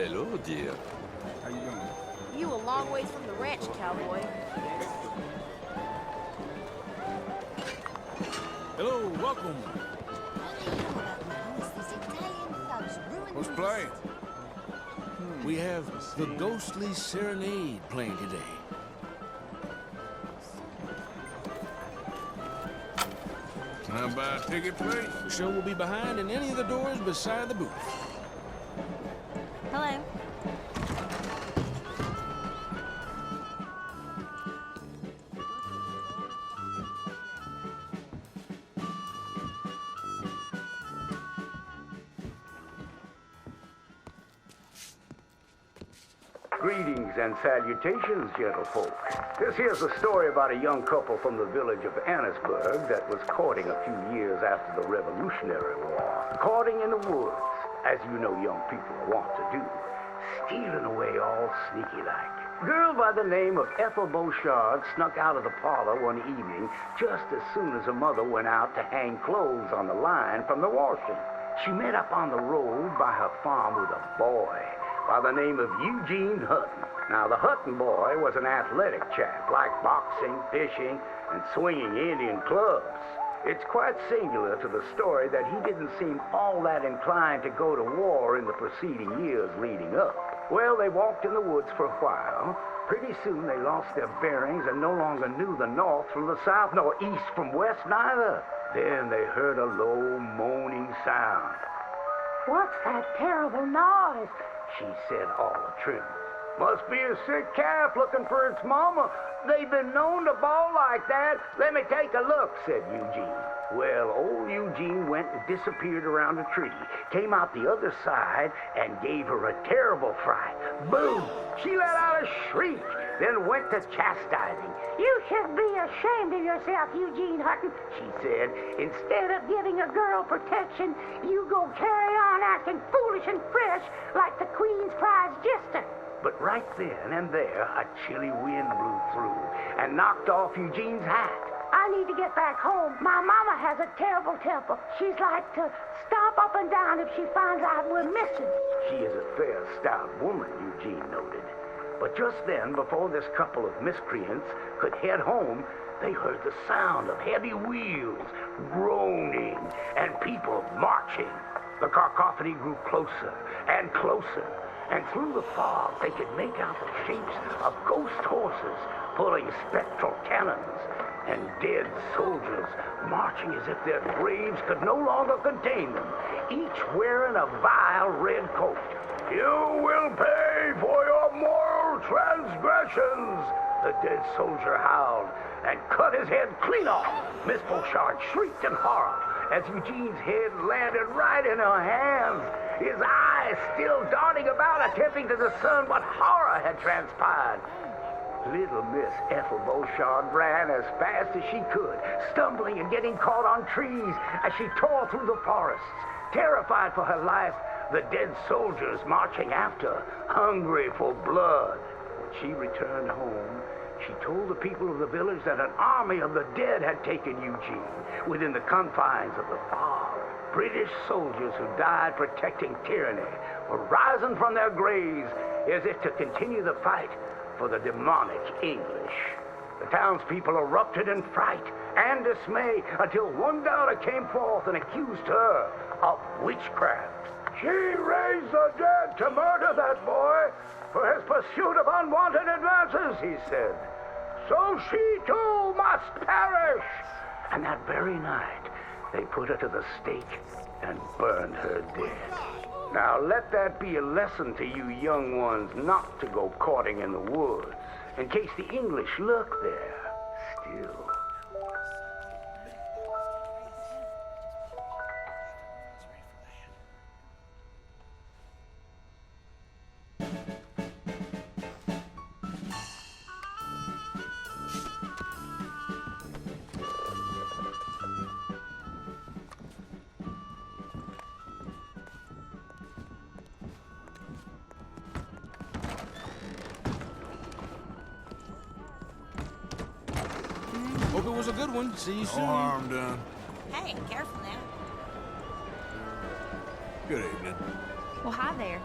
Hello, dear. How you doing? You a long ways from the ranch, cowboy. Hello, welcome. What's playing? We have the Ghostly Serenade playing today. Can I buy a ticket, please? The show will be behind in any of the doors beside the booth. Hello. Greetings and salutations, gentlefolk. This here's a story about a young couple from the village of Annisburg that was courting a few years after the Revolutionary War. Courting in the woods, as you know young people want to do. Stealing away all sneaky-like. Girl by the name of Ethel Beauchard snuck out of the parlor one evening just as soon as her mother went out to hang clothes on the line from the washing. She met up on the road by her farm with a boy by the name of Eugene Hutton. Now, the Hutton boy was an athletic chap, like boxing, fishing, and swinging Indian clubs. It's quite singular to the story that he didn't seem all that inclined to go to war in the preceding years leading up. Well, they walked in the woods for a while. Pretty soon they lost their bearings and no longer knew the north from the south, nor east from west neither. Then they heard a low, moaning sound. What's that terrible noise? She said all trim. Must be a sick calf looking for its mama. They've been known to bawl like that. Let me take a look, said Eugene. Well, old Eugene went and disappeared around a tree, came out the other side, and gave her a terrible fright. Boom! She let out a shriek, then went to chastising. You should be ashamed of yourself, Eugene Hutton, She said, Instead of giving a girl protection, you go carry on acting foolish and fresh like the Queen's prize jester. But right then and there, a chilly wind blew through and knocked off Eugene's hat. I need to get back home. My mama has a terrible temper. She's like to stomp up and down if she finds out we're missing. She is a fair, stout woman, Eugene noted. But just then, before this couple of miscreants could head home, they heard the sound of heavy wheels, groaning, and people marching. The cacophony grew closer and closer, and through the fog they could make out the shapes of ghost horses pulling spectral cannons, and dead soldiers marching as if their graves could no longer contain them, each wearing a vile red coat. You will pay for your moral transgressions, the dead soldier howled, and cut his head clean off. Miss Beauchard shrieked in horror as Eugene's head landed right in her hands, his eyes still darting about, attempting to discern what horror had transpired. Little Miss Ethel Beauchard ran as fast as she could, stumbling and getting caught on trees as she tore through the forests. Terrified for her life, the dead soldiers marching after, hungry for blood. When she returned home, she told the people of the village that an army of the dead had taken Eugene within the confines of the fog. British soldiers who died protecting tyranny were rising from their graves as if to continue the fight for the demonic English. The townspeople erupted in fright and dismay until one daughter came forth and accused her of witchcraft. She raised the dead to murder that boy for his pursuit of unwanted advances, he said. So she too must perish. And that very night, they put her to the stake and burned her dead. Now let that be a lesson to you young ones not to go courting in the woods, in case the English lurk there still. Hope it was a good one. See you No soon. harm done. Hey, careful now. Good evening. Well, hi there.